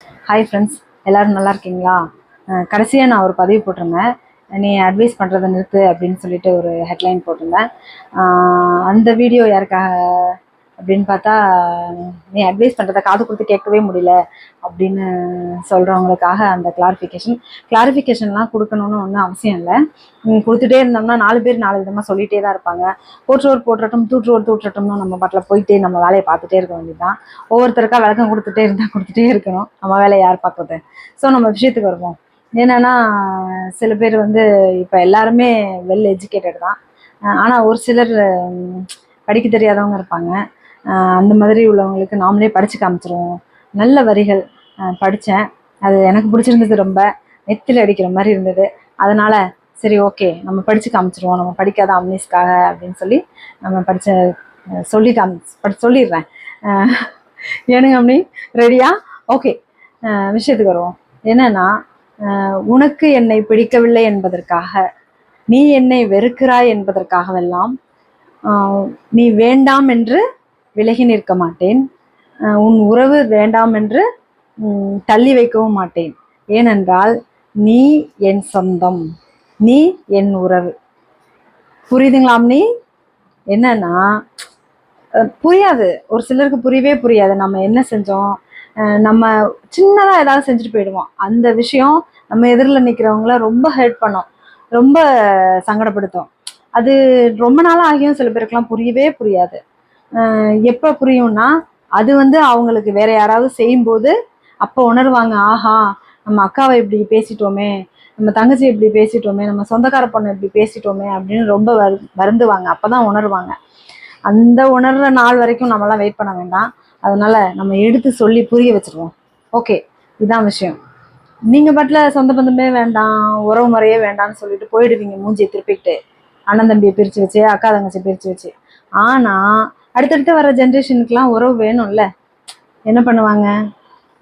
Hi friends, எல்லோரும் நல்லா இருக்கீங்களா? கடைசியாக நான் ஒரு பதிவு போட்டிருந்தேன். நீ அட்வைஸ் பண்ணுறதை நிறுத்து அப்படின்னு சொல்லிட்டு ஒரு ஹெட்லைன் போட்டிருந்தேன். அந்த வீடியோ யாருக்காக அப்படின்னு பார்த்தா, நீ அட்வைஸ் பண்ணுறதை காது கொடுத்து கேட்கவே முடியல அப்படின்னு சொல்கிறவங்களுக்காக அந்த கிளாரிஃபிகேஷன்லாம் கொடுக்கணும்னு ஒன்றும் அவசியம் இல்லை. கொடுத்துட்டே இருந்தோம்னா 4 பேர் 4 விதமாக சொல்லிகிட்டே தான் இருப்பாங்க. போற்றுவோர் போற்றட்டும், தூற்றுவோர் தூற்றட்டும்னு நம்ம பாட்டில் போயிட்டே நம்ம வேலையை பார்த்துட்டே இருக்க வேண்டியதுதான். ஒவ்வொருத்தருக்கா விளக்கம் கொடுத்துட்டே இருக்கணும். நம்ம வேலையை யார் பார்க்குறது? ஸோ நம்ம விஷயத்துக்கு வருவோம். என்னென்னா, சில பேர் இப்போ எல்லாருமே வெல் எஜுகேட்டட் தான். ஆனால் ஒரு சிலர் படிக்க தெரியாதவங்க இருப்பாங்க. அந்த மாதிரி உள்ளவங்களுக்கு நாமளே படித்து காமிச்சிருவோம். நல்ல வரிகள் படித்தேன், அது எனக்கு பிடிச்சிருந்தது, ரொம்ப நெத்தில அடிக்கிற மாதிரி இருந்தது. அதனால் சரி, ஓகே, நம்ம படித்து காமிச்சிருவோம், நம்ம படிக்காத அம்னீஸ்க்காக அப்படின்னு சொல்லி நம்ம சொல்லிடுறேன். ஏனுங்க அம்மனி, ரெடியா? ஓகே, விஷயத்துக்கு வருவோம். என்னன்னா, உனக்கு என்னை பிடிக்கவில்லை என்பதற்காக, நீ என்னை வெறுக்கிறாய் என்பதற்காகவெல்லாம் நீ வேண்டாம் என்று விலகி நிற்க மாட்டேன். உன் உறவு வேண்டாம் என்று தள்ளி வைக்கவும் மாட்டேன். ஏனென்றால் நீ என் சொந்தம், நீ என் உறவு. புரியுதுங்களா? நீ என்னன்னா, புரியாது, ஒரு சிலருக்கு புரியவே புரியாது. நம்ம என்ன செஞ்சோம், நம்ம சின்னதாக ஏதாவது செஞ்சுட்டு போயிடுவோம். அந்த விஷயம் நம்ம எதிரில் நிற்கிறவங்கள ரொம்ப ஹெல்ப் பண்ணோம், ரொம்ப சங்கடப்படுத்தும். அது ரொம்ப நாளாக ஆகியும் சில பேருக்குலாம் புரியவே புரியாது. எப்போ புரியும்னா, அது அவங்களுக்கு வேற யாராவது செய்யும்போது அப்போ உணர்வாங்க. ஆஹா, நம்ம அக்காவை இப்படி பேசிட்டோமே, நம்ம தங்கச்சி இப்படி பேசிட்டோமே, நம்ம சொந்தக்கார பொண்ணை இப்படி பேசிட்டோமே அப்படின்னு ரொம்ப வருந்துவாங்க. அப்போ தான் உணர்வாங்க. அந்த உணர்ற நாள் வரைக்கும் நம்மளாம் வெயிட் பண்ண வேண்டாம். அதனால நம்ம எடுத்து சொல்லி புரிய வச்சுருவோம். ஓகே, இதுதான் விஷயம். நீங்கள் பாட்டில் சொந்த பந்தமே வேண்டாம், உறவு முறையே வேண்டாம்னு சொல்லிட்டு போயிடுவீங்க, மூஞ்சியை திருப்பிக்கிட்டு, அண்ணன் தம்பியை பிரித்து வச்சு, அக்கா தங்கச்சி பிரித்து வச்சு. ஆனால் அடுத்தடுத்து வர ஜென்ரேஷனுக்கெலாம் உறவு வேணும்ல. என்ன பண்ணுவாங்க?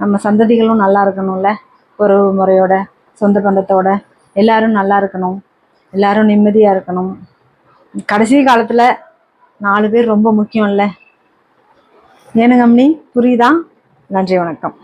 நம்ம சந்ததிகளும் நல்லா இருக்கணும்ல, உறவு முறையோட, சொந்த பந்தத்தோட எல்லாரும் நல்லா இருக்கணும், எல்லாரும் நிம்மதியாக இருக்கணும். கடைசி காலத்தில் 4 பேர் ரொம்ப முக்கியம் இல்லை? ஏனுங்க அம்மனி, புரியுதா? நன்றி, வணக்கம்.